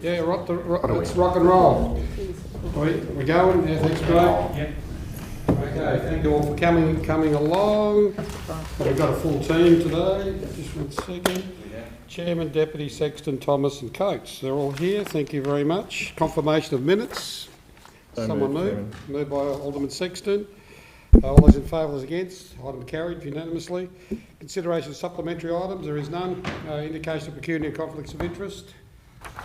Yeah, let's rock and roll. We going? Yeah, thanks, Greg. Yep. Okay, thank you all for coming along. We've got a full team today. Just 1 second. Chairman, Deputy Sexton, Thomas and Coates. They're all here. Thank you very much. Confirmation of minutes. Someone move. Moved by Alderman Sexton. All those in favour, those against. Item carried unanimously. Consideration of supplementary items. There is none. Indication of pecuniary conflicts of interest.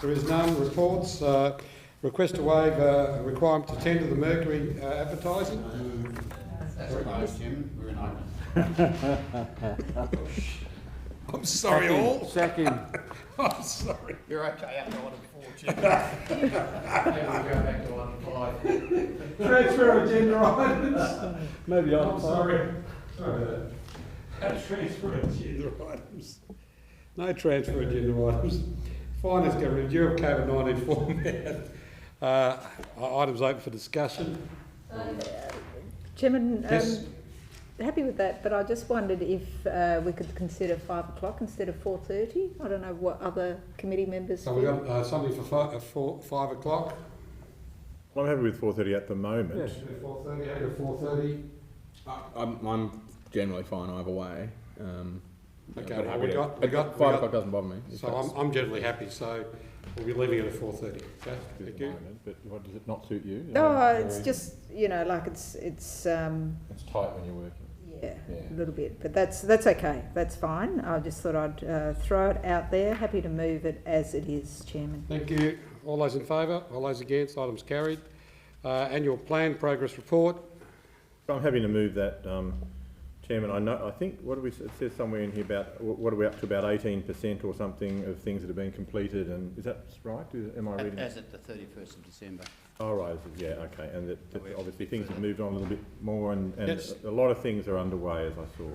There is none. Reports. Request to waive requirement to tender the Mercury advertising. That's right, Chairman. We're in item. I'm sorry, all. Second. I'm sorry. You're okay after item 4, Chairman. Yeah, we'll go back to item 5. Transfer of agenda items. Maybe I'm sorry. Sorry about that. Transfer of agenda items. No transfer agenda items. Finance got review of COVID-19 format. Items open for discussion. Chairman, Yes. happy with that, but I just wondered if we could consider 5 o'clock instead of 4:30. I don't know what other committee members So we've got something for 5 o'clock. I'm happy with 4:30 at the moment. Yes. 4:30, 8 or 4:30. I'm generally fine either way. Okay, but well, happy we to- got 5 o'clock doesn't bother me. So I'm generally happy, so we'll be leaving it at 4:30. Okay, At thank the you. moment, but what, does it not suit you? No, it's just, like it's It's tight when you're working. yeah, Yeah. a little bit, but that's okay. That's fine. I just thought I'd throw it out there. Happy to move it as it is, Chairman. Thank you. All those in favour? All those against? Items carried. Annual plan progress report. I'm happy to move that, Chairman. I think, it says somewhere in here about, what are we up to, about 18% or something of things that have been completed, and is that right? Am I reading? As at the 31st of December. Oh, right, yeah, okay, and that obviously things have moved on a little bit more, and Yes. a lot of things are underway, as I saw.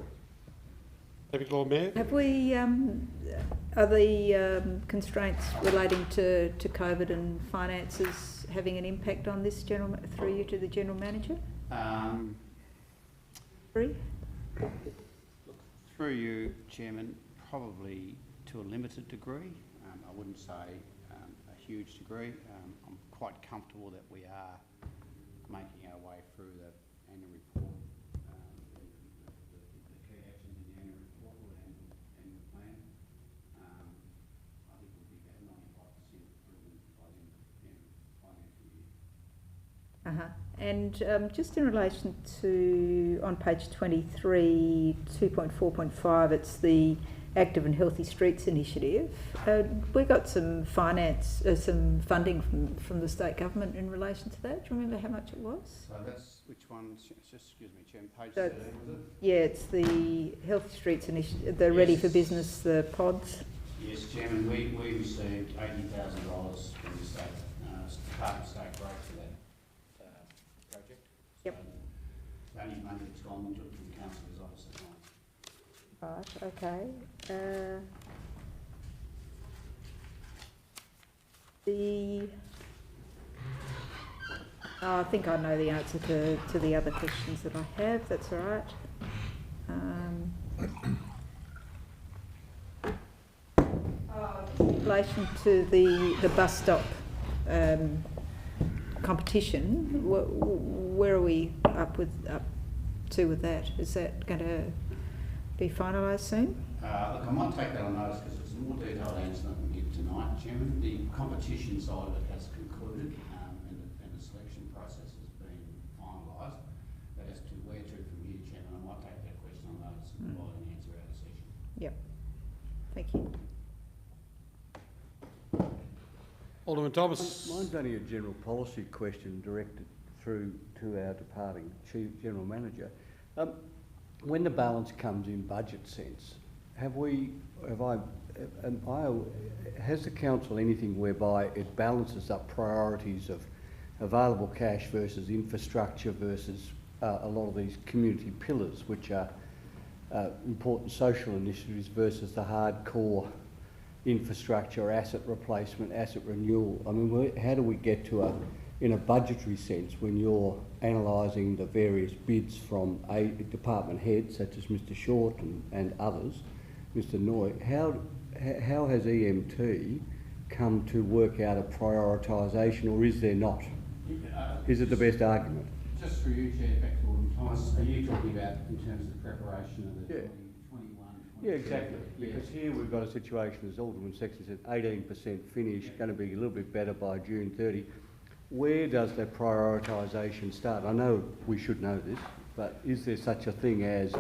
Deputy Lord Mayor. Have we, are the constraints relating to COVID and finances having an impact on this, through you to the General Manager? Through you, Chairman, probably to a limited degree. I wouldn't say a huge degree. I'm quite comfortable that we are making our way through the annual report, the key actions in the annual report or annual plan. I think we'll be about 95% improvement by the end of the financial year. And just in relation to, on page 23, 2.4.5, it's the Active and Healthy Streets initiative. We got some some funding from the state government in relation to that. Do you remember how much it was? So that's which one? Just excuse me, Chairman. Page So 13, was it? Yeah, it's the Healthy Streets initiative, the Ready for Business, the pods. Yes, Chairman. We received $80,000 from the state Department of State Growth for that project. Yep. So any money that's gone into it from the councillor's office at night. Right, okay. I think I know the answer to the other questions that I have. That's all right. In relation to the bus stop competition, where are we up to with that? Is that going to be finalised soon? Look, I might take that on notice because it's a more detailed answer than I can give tonight, Chairman. The competition side of it has concluded and the selection process has been finalised. But as to where to from here, Chairman, I might take that question on notice and provide an answer out of session. Yep. Thank you. Alderman Thomas. Mine's only a general policy question directed through to our departing Chief General Manager. When the balance comes in budget sense, has the council anything whereby it balances up priorities of available cash versus infrastructure versus a lot of these community pillars, which are important social initiatives, versus the hardcore infrastructure, asset replacement, asset renewal? I mean, how do we get to in a budgetary sense, when you're analysing the various bids from a department head, such as Mr Short and others, Mr Noy, how has EMT come to work out a prioritisation, or is there not? Is it the best argument? Just for you, Chair, back to Alderman Thomas, are you talking about in terms of the preparation of the Yeah. 2021? Yeah, exactly. Because here we've got a situation, as Alderman Sexton said, 18% finished, going to be a little bit better by June 30. Where does that prioritisation start? I know we should know this, but is there such a thing as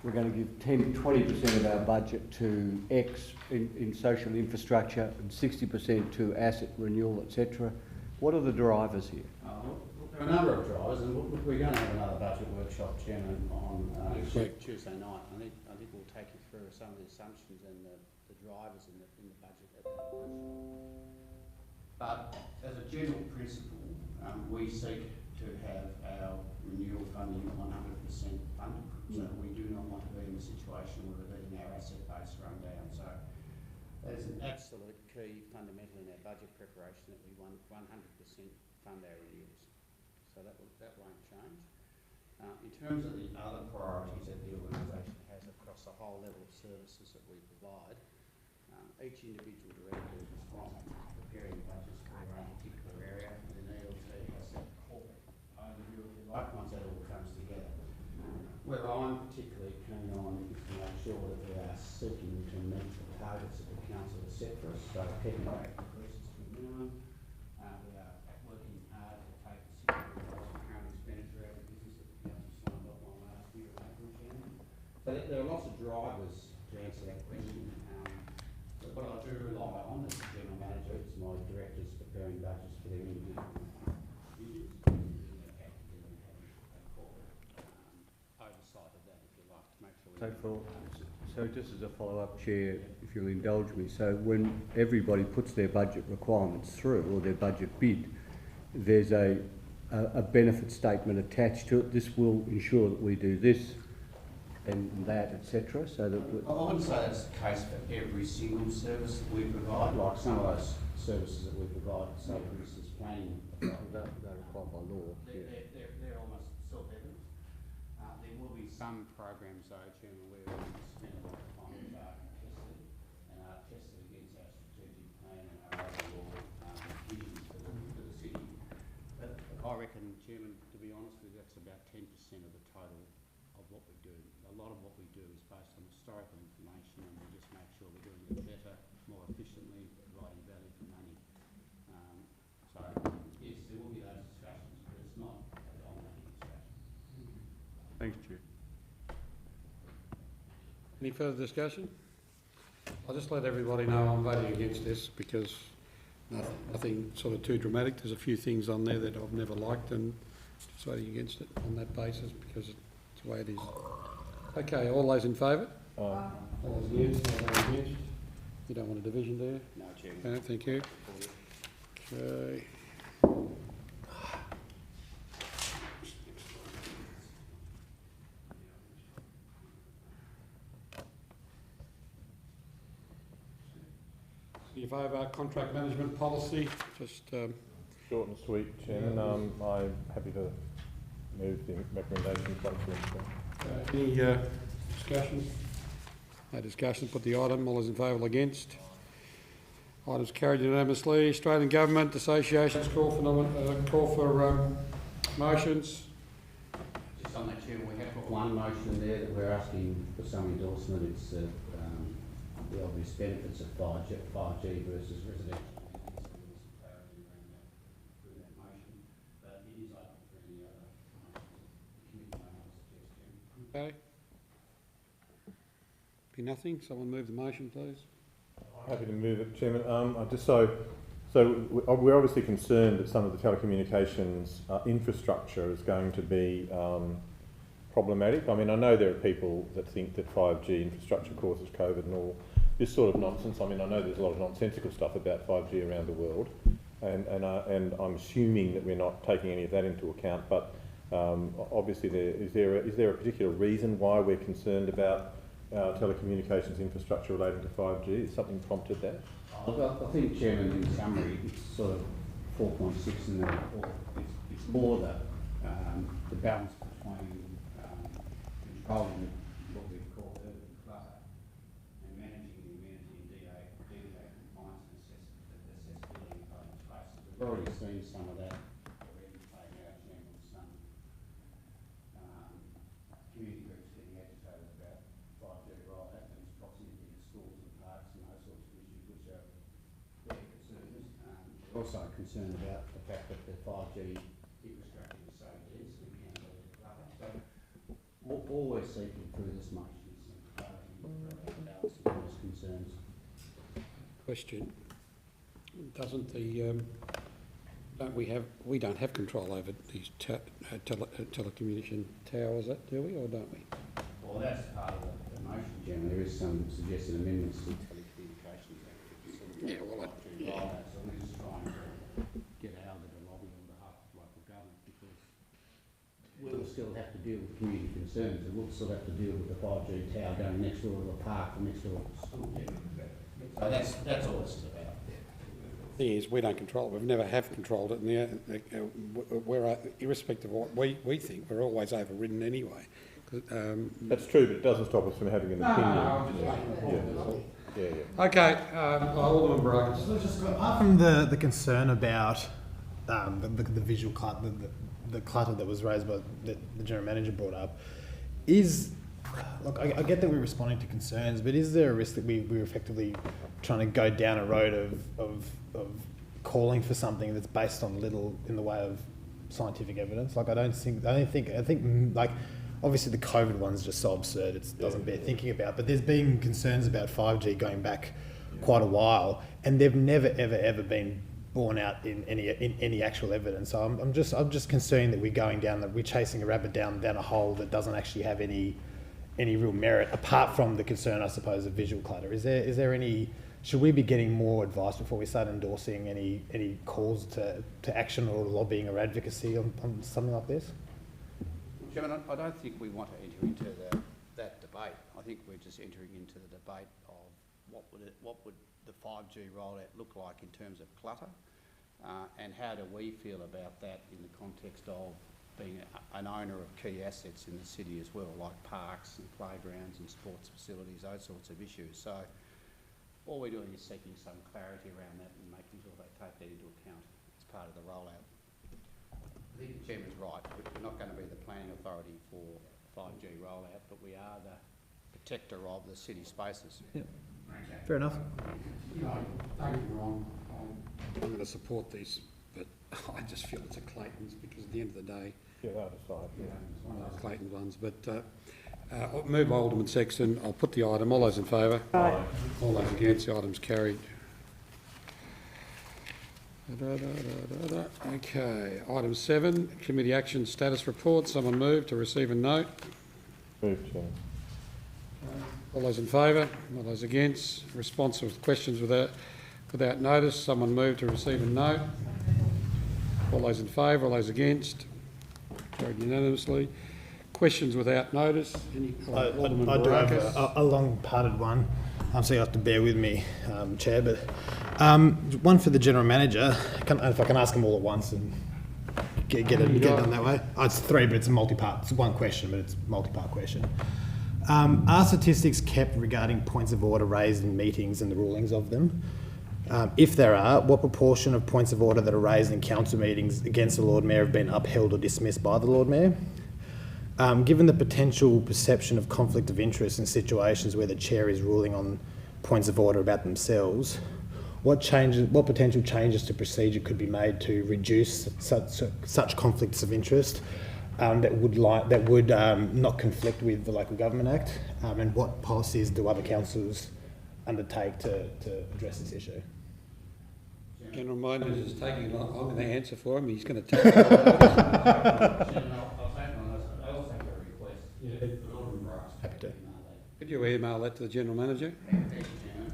we're going to give 20% of our budget to X in social infrastructure and 60% to asset renewal, etc.? What are the drivers here? There are a number of drivers, and we're going to have another budget workshop, Chairman, on Tuesday night. I think we'll take you through some of the assumptions and the drivers in the budget at that workshop. But as a general principle, we seek to have our renewal funding 100% funded. So we do not want to be in a situation where we're letting our asset base run down. So there's an absolute key fundamental in our budget preparation that we want 100% fund our renewals. So that won't change. In terms of the other priorities that the organisation has across the whole level of services that we provide, each individual director is responsible for preparing budgets for their own particular area, and then ELT has that corporate overview, if you like, once that all comes together. Where I'm particularly keen on is to make sure that we are seeking to meet the targets that the council has set for us, so keeping rate increases to a minimum. We are working hard to take the $6 million of current expenditure out of the business that the council signed off on last year in April, Chairman. So there are lots of drivers to answer that question. But what I do rely on as the General Manager is my directors preparing budgets for their individual divisions, actively having a corporate oversight of that, if you like, to make sure So just as a follow-up, Chair, if you'll indulge me, so when everybody puts their budget requirements through, or their budget bid, there's a benefit statement attached to it. This will ensure that we do this and that, etc. So that I wouldn't say that's the case for every single service that we provide. Like some of those services that we provide, say for instance planning, they're required by law. they're almost self-evident. There will be some programs though, Chairman, where we spend a lot of time which are tested and are tested against our strategic plan and our overall visions for the city. But I reckon, Chairman, to be honest with you, that's about 10% of the total of what we do. A lot of what we do is based on historical information, and we just make sure we're doing it better, more efficiently, providing value for money. So yes, there will be those discussions, but it's not a dominating discussion. Thanks, Chair. Any further discussion? I'll just let everybody know I'm voting against this because nothing sort of too dramatic. There's a few things on there that I've never liked, and just voting against it on that basis because it's the way it is. Okay, all those in favour? All those against? All those against? You don't want a division, do you? No, Chairman. No, thank you. Okay. In favour of contract management policy, just Short and sweet, Chairman. I'm happy to move the recommendation. any discussion? No discussion, put the item, all those in favour, all against? Items carried unanimously. Australian Government Associations call for motions. Just on that, Chairman, we have got one motion there that we're asking for some endorsement. It's the obvious benefits of 5G versus residential. Through that motion, but it is open for any other motions that the committee may have a suggestion. Okay. Be nothing. Someone move the motion, please. Happy to move it, Chairman. We're obviously concerned that some of the telecommunications infrastructure is going to be problematic. I mean, I know there are people that think that 5G infrastructure causes COVID and all this sort of nonsense. I mean, I know there's a lot of nonsensical stuff about 5G around the world, and I'm assuming that we're not taking any of that into account. But obviously, is there a particular reason why we're concerned about telecommunications infrastructure relating to 5G? Has something prompted that? I think, Chairman, in summary, it's sort of 4.6 in the report. It's more the balance between controlling what we call urban clutter and managing the amenity and DA compliance and assessment that already seen some of that already played out, Chairman, with some community groups getting agitated about 5G rollout and its proximity to schools and parks and those sorts of issues which are their concerns. They're also concerned about the fact that the 5G infrastructure is so dense and can lead to clutter. So all we're seeking through this motion is some clarity around balancing those concerns. Question. Doesn't the, we don't have control over these telecommunication towers, do we, or don't we? Well, that's part of the motion, Chairman. There is some suggested amendments to the Telecommunications Act. Yeah, well, So we're just trying to get out of the lobby on behalf of local government because we'll still have to deal with community concerns and we'll still have to deal with the 5G tower going next door to the park or next door to the school. So that's all it's about. The thing is, we don't control it. We've never have controlled it, and we're irrespective of what we think. We're always overridden anyway. That's true, but it doesn't stop us from having an opinion. Yeah. Okay, Alderman Brokers. Apart from the concern about the visual clutter, the clutter that was raised by the General Manager brought up, look, I get that we're responding to concerns, but is there a risk that we're effectively trying to go down a road of calling for something that's based on little in the way of scientific evidence? Like, I think like, obviously the COVID one's just so absurd, it doesn't bear thinking about, but there's been concerns about 5G going back quite a while, and they've never, ever been borne out in any actual evidence. So I'm just concerned that we're chasing a rabbit down a hole that doesn't actually have any real merit, apart from the concern, I suppose, of visual clutter. Is there any? Should we be getting more advice before we start endorsing any calls to action or lobbying or advocacy on something like this? Chairman, I don't think we want to enter into that debate. I think we're just entering into the debate of what would the 5G rollout look like in terms of clutter, and how do we feel about that in the context of being an owner of key assets in the city as well, like parks and playgrounds and sports facilities, those sorts of issues. So all we're doing is seeking some clarity around that and making sure they take that into account as part of the rollout. I think the Chairman's right. We're not going to be the planning authority for 5G rollout, but we are the protector of the city spaces. Yeah. Fair enough. Don't get me wrong. I'm going to support these, but I just feel it's a Clayton's because at the end of the day, Yeah, that aside. Clayton's ones. But move by Alderman Sexton. I'll put the item. All those in favour? Aye. All those against? The item's carried. Okay, item 7, committee action status report. Someone move to receive and note. Move, Chair. All those in favour? All those against? Response with questions without notice. Someone move to receive and note. All those in favour? All those against? Carried unanimously. Questions without notice. I do have a long-parted one, so you have to bear with me, Chair. But one for the General Manager. If I can ask them all at once and get done that way. It's 3, but it's a multi-part. It's one question, but it's a multi-part question. Are statistics kept regarding points of order raised in meetings and the rulings of them? If there are, what proportion of points of order that are raised in council meetings against the Lord Mayor have been upheld or dismissed by the Lord Mayor? Given the potential perception of conflict of interest in situations where the Chair is ruling on points of order about themselves, what potential changes to procedure could be made to reduce such conflicts of interest that would not conflict with the Local Government Act, and what policies do other councils undertake to address this issue? General Manager is taking long. I'm going to answer for him. He's going to take it. Happy to. Could you email that to the General Manager?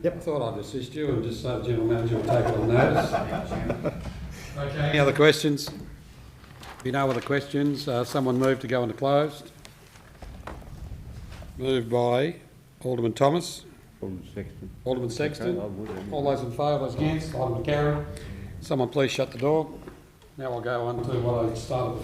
Yep. I thought I'd assist you and just say the General Manager will take it on notice. Okay. Any other questions? If you know other questions, someone move to go into closed. Moved by Alderman Thomas. Alderman Sexton. All those in favour, all those against? Alderman Carey. Someone please shut the door. Now I'll go on to what I started